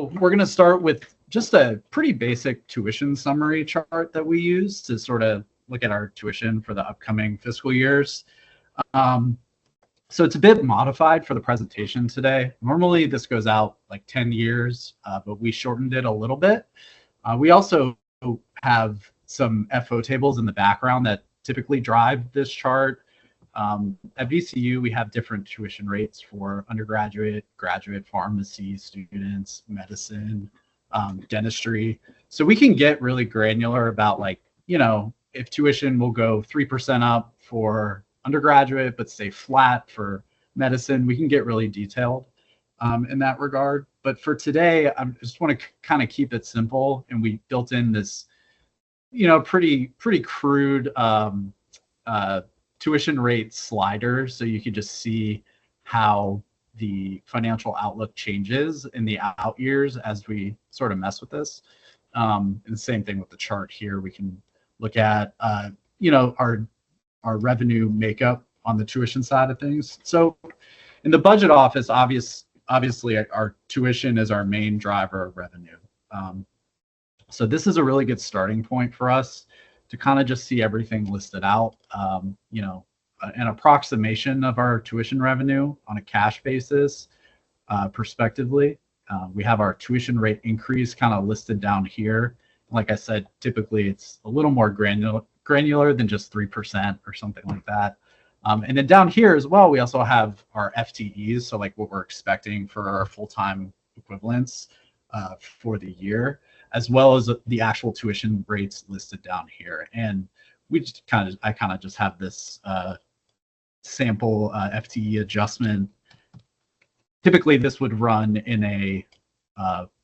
So we're going to start with just a pretty basic tuition summary chart that we use to sort of look at our tuition for the upcoming fiscal years. So it's a bit modified for the presentation today. Normally this goes out like 10 years, but we shortened it a little bit. We also have some FO tables in the background that typically drive this chart. At VCU, we have different tuition rates for undergraduate, graduate pharmacy students, medicine, dentistry. So we can get really granular about, like, you know, if tuition will go 3% up for undergraduate, but stay flat for medicine, we can get really detailed in that regard. But for today, I just want to kind of keep it simple. And we built in this, you know, pretty crude tuition rate slider, so you can just see how the financial outlook changes in the out years as we sort of mess with this. And the same thing with the chart here. We can look at, you know, our revenue makeup on the tuition side of things. So in the budget office, obviously our tuition is our main driver of revenue. So this is a really good starting point for us to kind of just see everything listed out. You know, an approximation of our tuition revenue on a cash basis, prospectively. We have our tuition rate increase kind of listed down here. Like I said, typically it's a little more granular than just 3% or something like that. And then down here as well, we also have our FTEs, so like what we're expecting for our full-time equivalents for the year, as well as the actual tuition rates listed down here. And we just I kind of just have this sample FTE adjustment. Typically this would run in a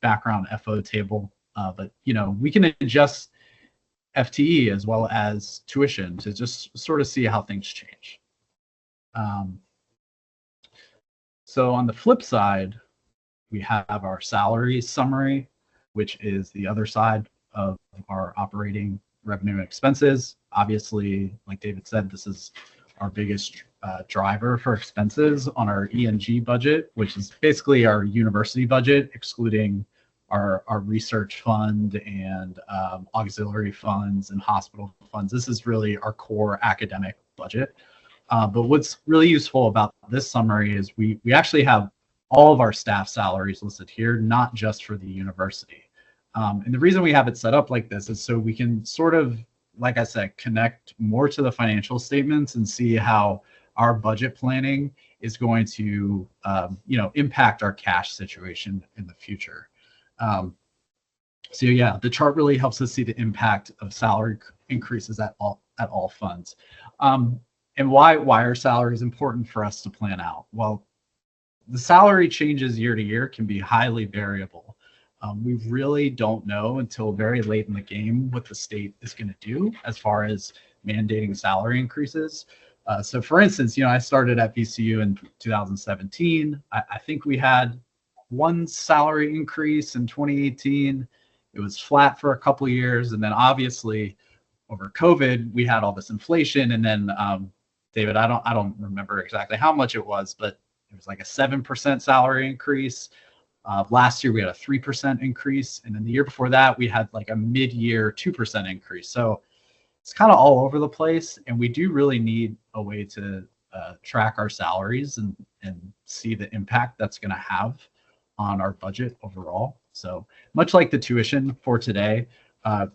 background FO table, but you know, we can adjust FTE as well as tuition to just sort of see how things change. So on the flip side, we have our salary summary, which is the other side of our operating revenue and expenses. Obviously, like David said, this is our biggest driver for expenses on our E&G budget, which is basically our university budget, excluding our research fund and auxiliary funds and hospital funds. This is really our core academic budget. But what's really useful about this summary is we actually have all of our staff salaries listed here, not just for the university. And the reason we have it set up like this is so we can sort of, like I said, connect more to the financial statements and see how our budget planning is going to, you know, impact our cash situation in the future. So yeah, the chart really helps us see the impact of salary increases at all funds. And why are salaries important for us to plan out? Well, the salary changes year to year can be highly variable. We really don't know until very late in the game what the state is going to do as far as mandating salary increases. So for instance, you know, I started at VCU in 2017. I think we had one salary increase in 2018. It was flat for a couple of years. And then obviously over COVID, we had all this inflation. And then David, I don't remember exactly how much it was, but it was like a 7% salary increase. Last year we had a 3% increase, and then the year before that we had like a mid-year 2% increase. So it's kind of all over the place, and we do really need a way to track our salaries and see the impact that's going to have on our budget overall. So much like the tuition for today,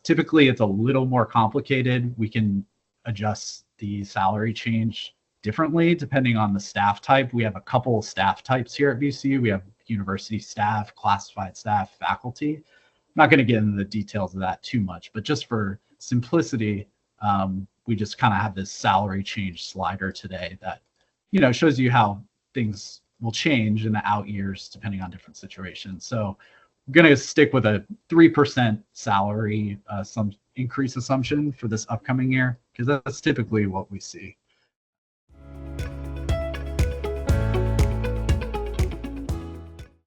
typically it's a little more complicated. We can adjust the salary change differently depending on the staff type. We have a couple of staff types here at VCU. We have university staff, classified staff, faculty. I'm not going to get into the details of that too much, but just for simplicity, we just kind of have this salary change slider today that, you know, shows you how things will change in the out years depending on different situations. So I'm going to stick with a 3% salary some increase assumption for this upcoming year, because that's typically what we see.